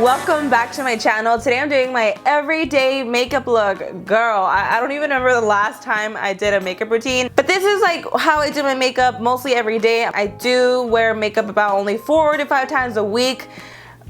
Welcome back to my channel. Today I'm doing my everyday makeup look. Girl, I don't even remember the last time I did a makeup routine, but this is like how I do my makeup mostly every day. I do wear makeup about only 4 to 5 times a week,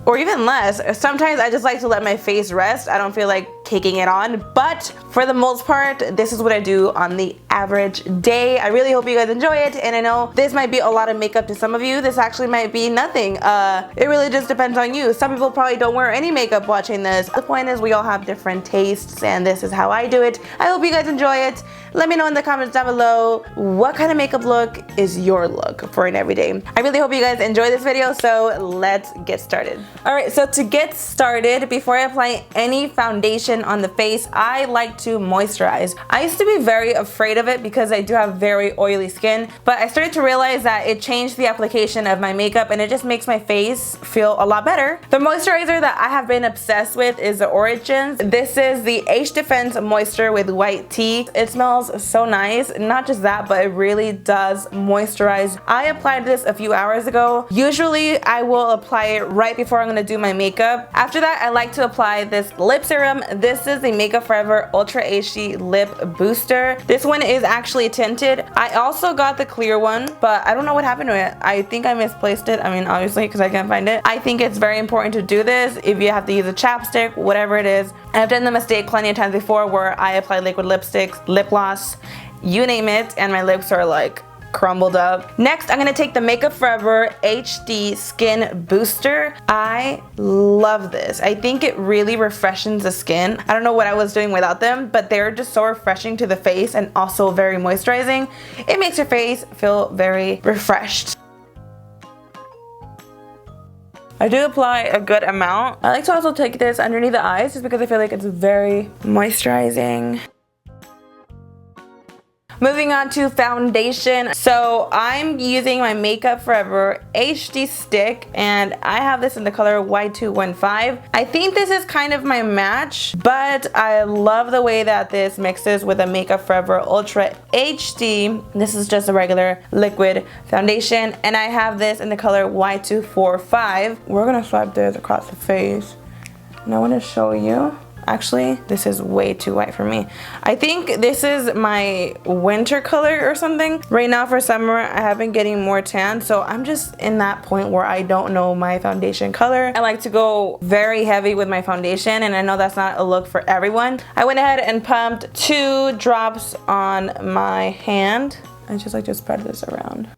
or even less. Sometimes I just like to let my face rest. I don't feel like caking it on, but for the most part, this is what I do on the average day. I really hope you guys enjoy it, and I know this might be a lot of makeup to some of you. This actually might be nothing. It really just depends on you. Some people probably don't wear any makeup watching this. The point is we all have different tastes, and this is how I do it. I hope you guys enjoy it. Let me know in the comments down below what kind of makeup look is your look for an everyday. I really hope you guys enjoy this video, so let's get started. Alright, so to get started, before I apply any foundation on the face, I like to moisturize. I used to be very afraid of it because I do have very oily skin, but I started to realize that it changed the application of my makeup and it just makes my face feel a lot better. The moisturizer that I have been obsessed with is the Origins. This is the Age Defense Moisture with white tea. It smells so nice. Not just that, but it really does moisturize. I applied this a few hours ago. Usually I will apply it right before I'm going to do my makeup. After that, I like to apply this lip serum. This is the Makeup Forever Ultra HD Lip Booster. This one is actually tinted. I also got the clear one, but I don't know what happened to it. I think I misplaced it. I mean, obviously, because I can't find it. I think it's very important to do this if you have to use a chapstick, whatever it is. I've done the mistake plenty of times before where I apply liquid lipsticks, lip gloss, you name it, and my lips are like crumbled up. Next, I'm gonna take the Makeup Forever HD Skin Booster. I love this. I think it really refreshes the skin. I don't know what I was doing without them, but they're just so refreshing to the face and also very moisturizing. It makes your face feel very refreshed. I do apply a good amount. I like to also take this underneath the eyes just because I feel like it's very moisturizing. Moving on to foundation. So I'm using my Makeup Forever HD stick, and I have this in the color Y215. I think this is kind of my match, but I love the way that this mixes with the Makeup Forever Ultra HD. This is just a regular liquid foundation, and I have this in the color Y245. We're gonna swipe this across the face, and I want to show you. Actually, this is way too white for me. I think this is my winter color or something. Right now for summer, I have been getting more tan, so I'm just in that point where I don't know my foundation color. I like to go very heavy with my foundation, and I know that's not a look for everyone. I went ahead and pumped 2 drops on my hand. I just like to spread this around.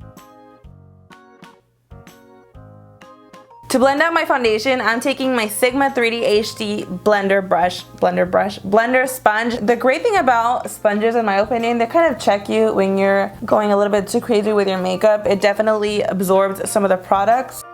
To blend out my foundation, I'm taking my Sigma 3D HD blender sponge. The great thing about sponges, in my opinion, they kind of check you when you're going a little bit too crazy with your makeup. It definitely absorbs some of the products.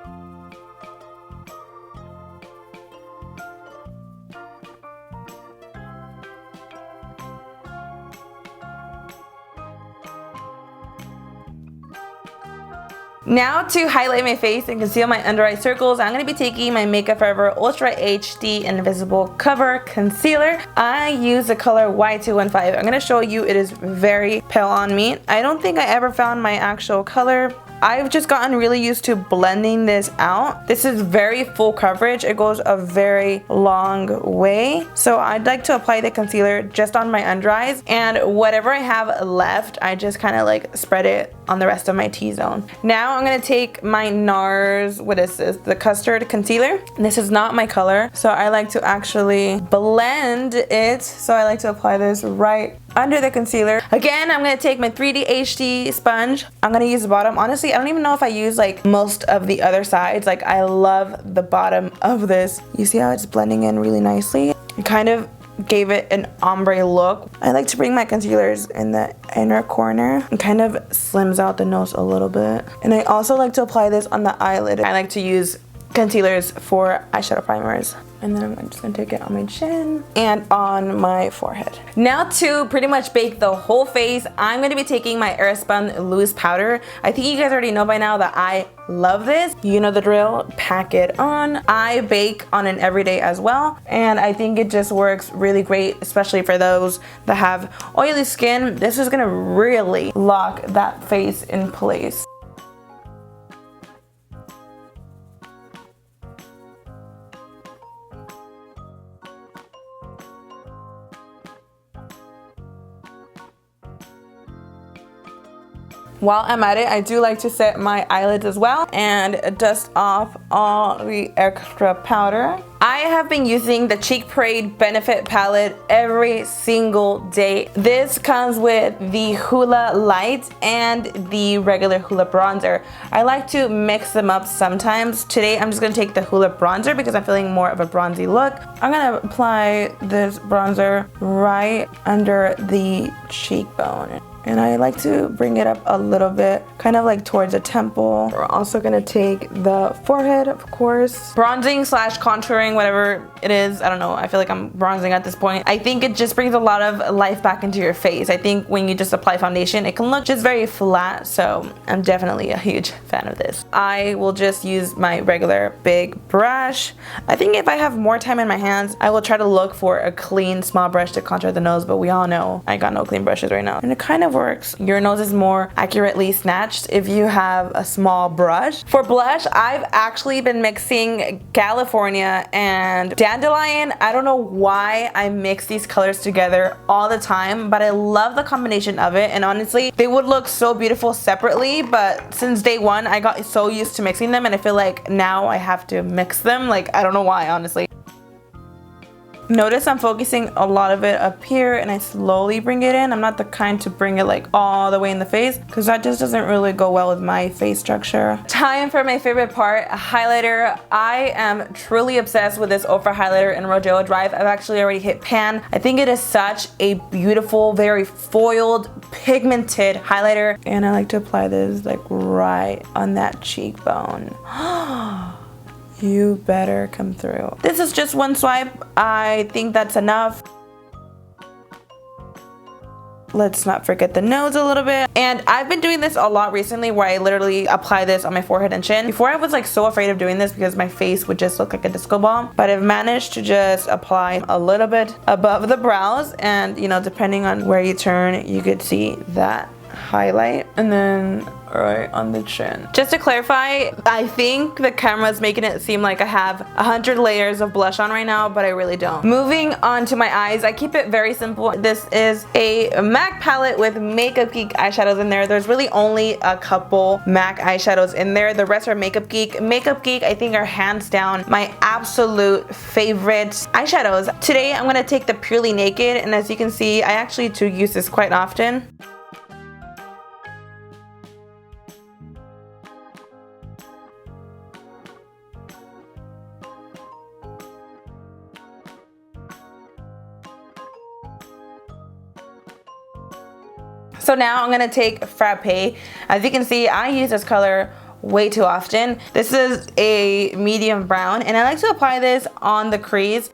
Now to highlight my face and conceal my under eye circles, I'm going to be taking my Makeup Forever Ultra HD Invisible Cover Concealer. I use the color Y215. I'm going to show you it is very pale on me. I don't think I ever found my actual color. I've just gotten really used to blending this out. This is very full coverage. It goes a very long way. So I'd like to apply the concealer just on my under eyes, and whatever I have left, I just kind of like spread it on the rest of my T-zone. Now I'm gonna take my NARS, what is this? The Custard Concealer. This is not my color, so I like to actually blend it. So I like to apply this right under the concealer. Again, I'm gonna take my 3D HD sponge. I'm gonna use the bottom. Honestly, I don't even know if I use like most of the other sides. Like, I love the bottom of this. You see how it's blending in really nicely? It kind of gave it an ombre look. I like to bring my concealers in the inner corner. It kind of slims out the nose a little bit. And I also like to apply this on the eyelid. I like to use concealers for eyeshadow primers. And then I'm just gonna take it on my chin and on my forehead. Now to pretty much bake the whole face, I'm gonna be taking my Airspun loose powder. I think you guys already know by now that I love this. You know the drill, pack it on. I bake on an everyday as well, and I think it just works really great, especially for those that have oily skin. This is gonna really lock that face in place. While I'm at it, I do like to set my eyelids as well and dust off all the extra powder. I have been using the Cheek Parade Benefit palette every single day. This comes with the Hoola Light and the regular Hoola bronzer. I like to mix them up sometimes. Today I'm just gonna take the Hoola bronzer because I'm feeling more of a bronzy look. I'm gonna apply this bronzer right under the cheekbone. And I like to bring it up a little bit, kind of like towards the temple. We're also gonna take the forehead, of course. Bronzing slash contouring, whatever it is. I don't know, I feel like I'm bronzing at this point. I think it just brings a lot of life back into your face. I think when you just apply foundation, it can look just very flat, so I'm definitely a huge fan of this. I will just use my regular big brush. I think if I have more time in my hands, I will try to look for a clean small brush to contour the nose, but we all know I got no clean brushes right now. And it kind of works. Your nose is more accurately snatched if you have a small brush. For blush, I've actually been mixing California and Dandelion. I don't know why I mix these colors together all the time, but I love the combination of it, and honestly, they would look so beautiful separately, but since day one, I got so used to mixing them, and I feel like now I have to mix them. Like, I don't know why, honestly. Notice I'm focusing a lot of it up here and I slowly bring it in. I'm not the kind to bring it like all the way in the face because that just doesn't really go well with my face structure. Time for my favorite part, highlighter. I am truly obsessed with this Oprah highlighter in Rodeo Drive. I've actually already hit pan. I think it is such a beautiful, very foiled, pigmented highlighter. And I like to apply this like right on that cheekbone. You better come through. This is just one swipe. I think that's enough. Let's not forget the nose a little bit. And I've been doing this a lot recently where I literally apply this on my forehead and chin. Before I was like so afraid of doing this because my face would just look like a disco ball. But I've managed to just apply a little bit above the brows, and you know, depending on where you turn, you could see that highlight. And then right on the chin. Just to clarify, I think the camera's making it seem like I have 100 layers of blush on right now, but I really don't. Moving on to my eyes, I keep it very simple. This is a MAC palette with Makeup Geek eyeshadows in there. There's really only a couple MAC eyeshadows in there. The rest are Makeup Geek. Makeup Geek, I think, are hands down my absolute favorite eyeshadows. Today, I'm gonna take the Purely Naked, and as you can see, I actually do use this quite often. So now I'm gonna take Frappe. As you can see, I use this color way too often. This is a medium brown, and I like to apply this on the crease.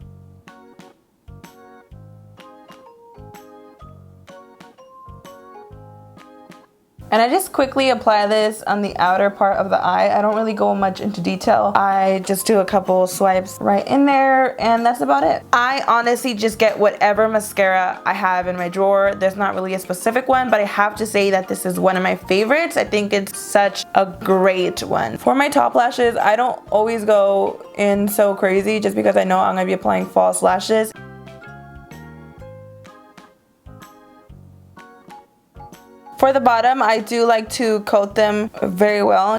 And I just quickly apply this on the outer part of the eye. I don't really go much into detail. I just do a couple swipes right in there, and that's about it. I honestly just get whatever mascara I have in my drawer. There's not really a specific one, but I have to say that this is one of my favorites. I think it's such a great one. For my top lashes, I don't always go in so crazy just because I know I'm gonna be applying false lashes. For the bottom, I do like to coat them very well.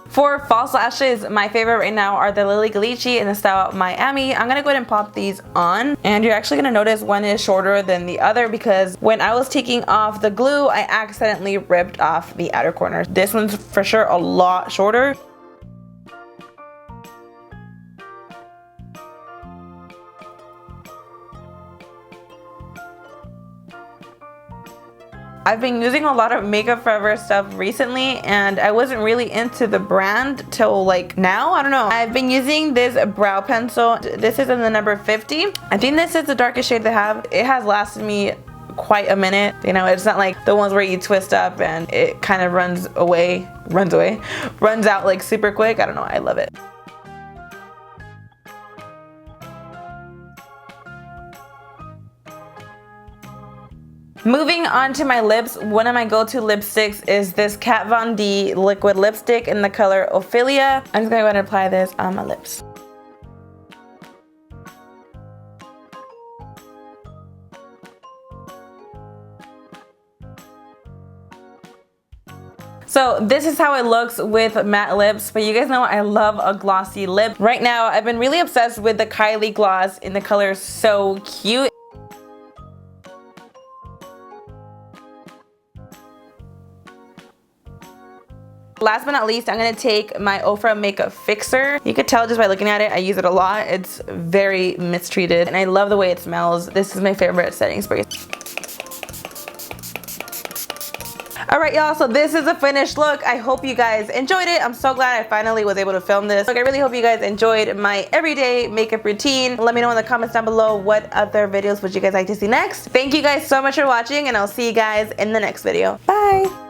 For false lashes, my favorite right now are the Lily Ghalichi in the style Miami. I'm gonna go ahead and pop these on. And you're actually gonna notice one is shorter than the other because when I was taking off the glue, I accidentally ripped off the outer corner. This one's for sure a lot shorter. I've been using a lot of Makeup Forever stuff recently, and I wasn't really into the brand till like now. I don't know. I've been using this brow pencil. This is in the number 50. I think this is the darkest shade they have. It has lasted me quite a minute. You know, it's not like the ones where you twist up and it kind of runs out like super quick. I don't know. I love it. Moving on to my lips, one of my go-to lipsticks is this Kat Von D liquid lipstick in the color Ophelia. I'm just gonna go ahead and apply this on my lips. So this is how it looks with matte lips, but you guys know I love a glossy lip. Right now, I've been really obsessed with the Kylie gloss in the color So Cute. Last but not least, I'm gonna take my Oprah makeup fixer. You could tell just by looking at it, I use it a lot. It's very mistreated and I love the way it smells. This is my favorite setting spray. Alright y'all, so this is a finished look. I hope you guys enjoyed it. I'm so glad I finally was able to film this. Look, I really hope you guys enjoyed my everyday makeup routine. Let me know in the comments down below what other videos would you guys like to see next. Thank you guys so much for watching and I'll see you guys in the next video. Bye!